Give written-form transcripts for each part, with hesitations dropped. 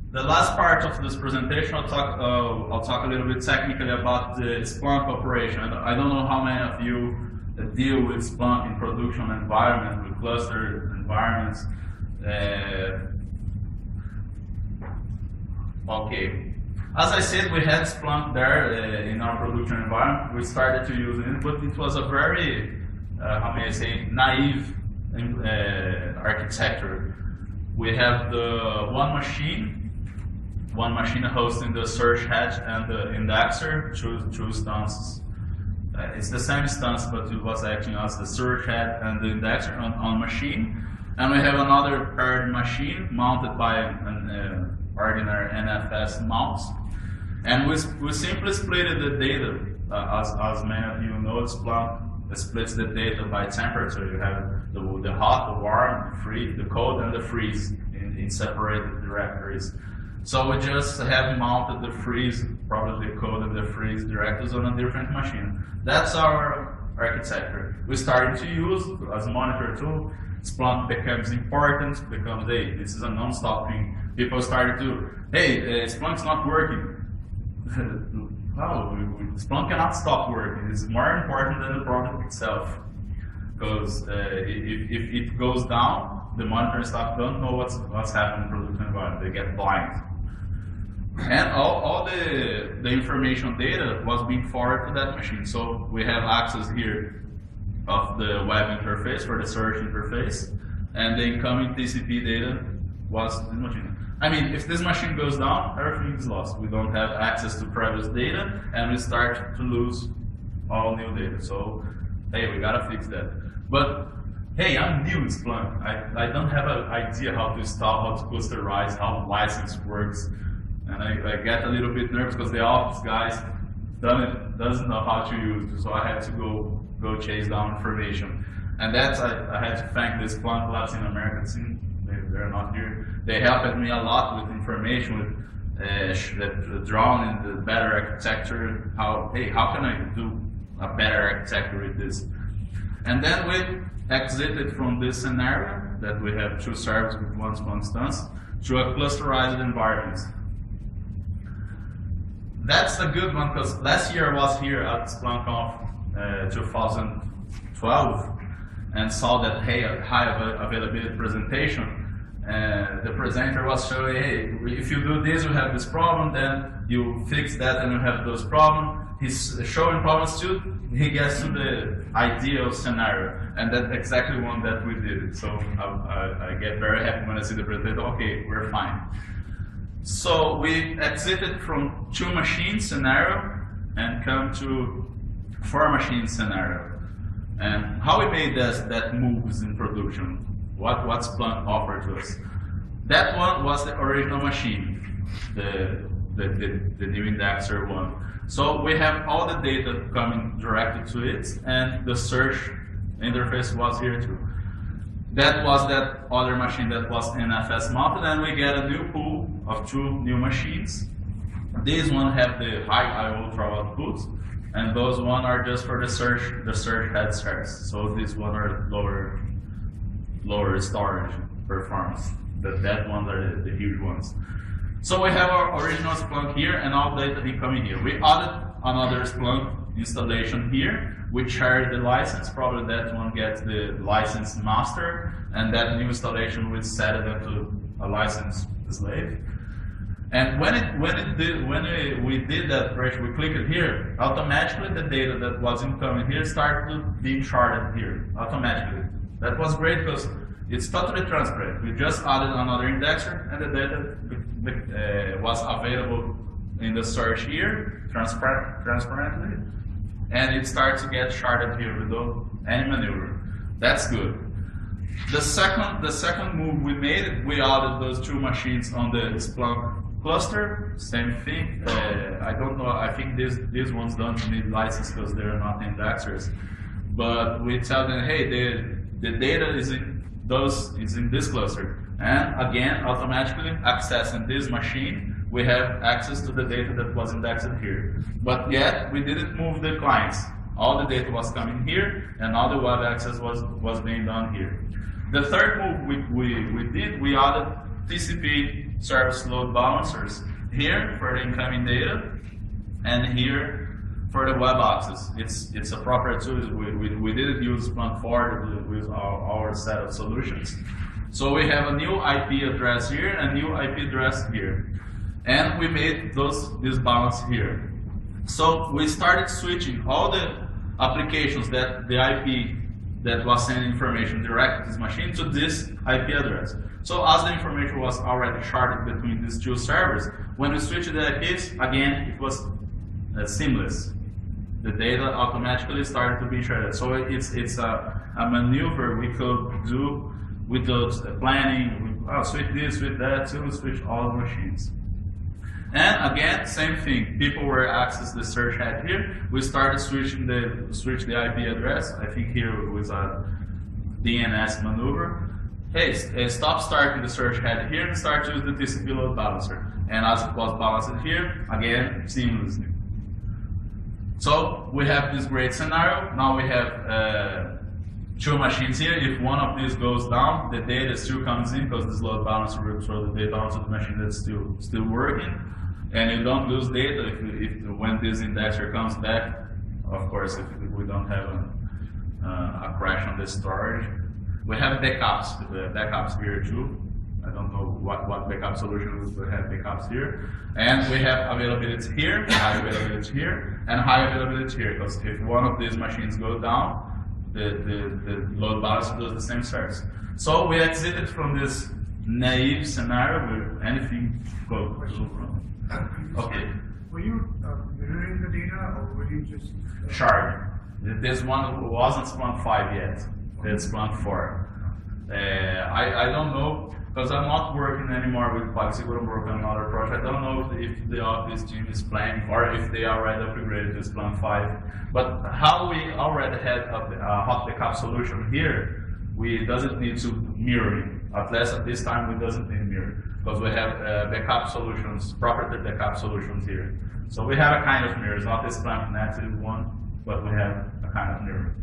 The last part of this presentation, I'll talk a little bit technically about the Splunk operation. I don't know how many of you deal with Splunk in production environment, with cluster environments. Okay. As I said, we had Splunk there in our production environment. We started to use it, but it was a very, how may I say, naive architecture. We have the one machine hosting the search head and the indexer, two instances. It's the same instance, but it was acting as the search head and the indexer on machine. And we have another paired machine mounted by an ordinary NFS mount. And we simply split the data. As many of you know, Splunk splits the data by temperature. You have the hot, the warm, the cold, and the freeze in separated directories. So we just have mounted the freeze, probably the cold and the freeze directories on a different machine. That's our architecture. We started to use as a monitor tool. Splunk becomes important, becomes, hey, this is a non-stop thing. People started to, hey, Splunk's not working. No, Splunk cannot stop working. It's more important than the product itself. Because if it goes down, the monitoring staff don't know what's happening in the production environment. They get blind. And all the information data was being forwarded to that machine. So we have access here of the web interface for the search interface, and the incoming TCP data was this machine. I mean, if this machine goes down, everything is lost. We don't have access to previous data, and we start to lose all new data. So, hey, we gotta fix that. But hey, I'm new in Splunk. I don't have an idea how to install, how to clusterize, how license works. And I get a little bit nervous because the office guys doesn't know how to use it, so I had to go chase down information. And that's, I had to thank the Splunk Latin American team. They're not here. They helped me a lot with information, with drawing the better architecture. How can I do a better architecture with this? And then we exited from this scenario that we have two servers with one Splunk instance to a clusterized environment. That's a good one because last year I was here at Splunk Conf 2012 and saw that high availability presentation. The presenter was showing, hey, if you do this, you have this problem, then you fix that and you have those problems. He's showing problems too, he gets to the ideal scenario, and that's exactly one that we did. So I get very happy when I see the presentation, okay, we're fine. So we exited from 2 machine scenario and come to 4 machine scenario. And how we made that moves in production, what Splunk offered to us. That one was the original machine, the new indexer one. So we have all the data coming directly to it, and the search interface was here too. That was that other machine that was NFS mounted, and we get a new pool of 2 new machines. These one have the high I/O outputs, and those one are just for the search head servers. So these one are lower storage performance. That ones are the huge ones. So we have our original Splunk here and all data incoming here. We added another Splunk installation here. We share the license. Probably that one gets the license master, and that new installation we set it into a license slave. And when we did that operation, we clicked here. Automatically, the data that was incoming here started being sharded here automatically. That was great because it's totally transparent. We just added another indexer, and the data was available in the search here transparently, and it starts to get sharded here without any maneuver. That's good. The second move we made, we added those 2 machines on the Splunk cluster. Same thing. I don't know. I think these ones don't need license because they're not indexers. But we tell them, hey, the data is in this cluster, and again, automatically accessing this machine, we have access to the data that was indexed here. But yet, we didn't move the clients. All the data was coming here, and all the web access was being done here. The third move we did, we added TCP service load balancers here for the incoming data, and here for the web access. It's a proper tool. We didn't use Splunk for with our set of solutions. So we have a new IP address here and a new IP address here. And we made this balance here. So we started switching all the applications that the IP that was sending information direct to this machine to this IP address. So as the information was already sharded between these two servers, when we switched the IPs, again, it was seamless. The data automatically started to be shared. So it's a maneuver we could do without planning. Switch this, switch that, to switch all the machines. And again, same thing. People were access the search head here. We started switch the IP address. I think here was a DNS maneuver. Hey, stop starting the search head here and start to use the TCP load balancer. And as it was balanced here, again, seamlessly. So we have this great scenario. Now we have two machines here. If one of these goes down, the data still comes in because this load balancer will throw the data onto the machine that's still working. And you don't lose data when this indexer comes back. Of course, if we don't have a crash on the storage. We have backups here too. I don't know what backup solution we have backups here. And we have availability here, high availability here, and high availability here. Because if one of these machines goes down, the load balancer does the same service. So we exited from this naive scenario where anything goes wrong. Okay. Were you mirroring the data, or were you just shard? This one wasn't Splunk 5 yet. It's Splunk 4. I don't know, because I'm not working anymore with PagSeguro. I'm working on another project. I don't know if the office team is planning or if they already upgraded to Splunk 5. But how we already had a hot backup solution here, we doesn't need to mirroring. At least at this time, we doesn't need mirror because we have backup solutions, proper backup solutions here. So we have a kind of mirror. It's not the Splunk native one, but we have a kind of mirror.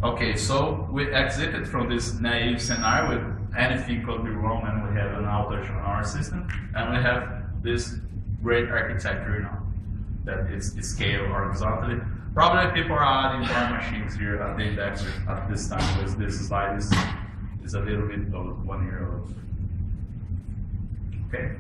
Okay, so we exited from this naive scenario with anything could be wrong, and we have an outage on our system, and we have this great architecture now that is scaled horizontally. Probably people are adding more machines here at the indexer at this time because this slide is a little bit old, 1 year old. Okay.